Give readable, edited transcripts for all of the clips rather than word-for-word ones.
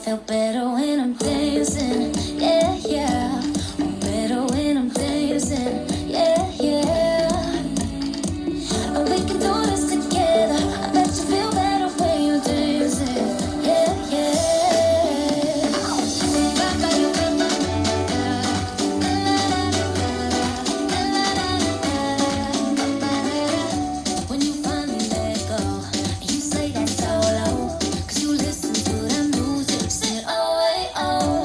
feel better when I'm dancing, yeah, yeah. I'm better when I'm dancing, yeah, yeah. And we can do this together. I bet you feel better when you're dancing, yeah, yeah. When you finally let go, and you say that solo, 'cause you listen to the music, said, oh, wait, oh,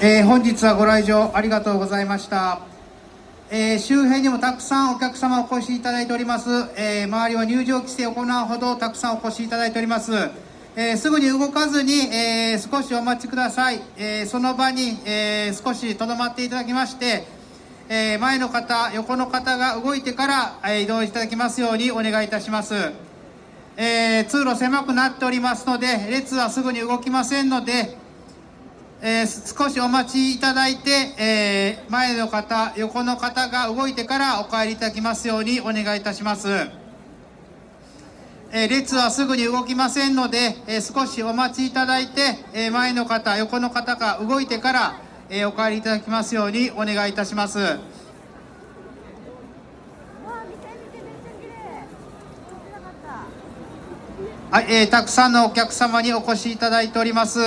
本日はご来場ありがとうございました。周辺にもたくさんお客様お越しいただいております。周りは入場規制を行うほどたくさんお越しいただいております。すぐに動かずに、少しお待ちください。その場に、少し留まっていただきまして、前の方、横の方が動いてから、移動いただきますようにお願いいたします。通路狭くなっておりますので、列はすぐに動きませんので、少しお待ちいただいて、前の方、横の方が動いてからお帰りいただきますようにお願いいたします。列はすぐに動きませんので、少しお待ちいただいて、前の方、横の方が動いてから、お帰りいただきますようにお願いいたします。はい、たくさんのお客様にお越しいただいております。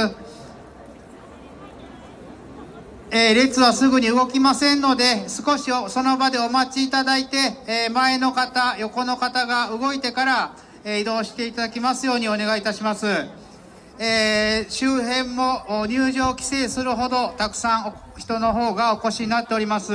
列はすぐに動きませんので、少しその場でお待ちいただいて、前の方、横の方が動いてから、移動していただきますようにお願いいたします。周辺も入場規制するほどたくさん人の方がお越しになっております。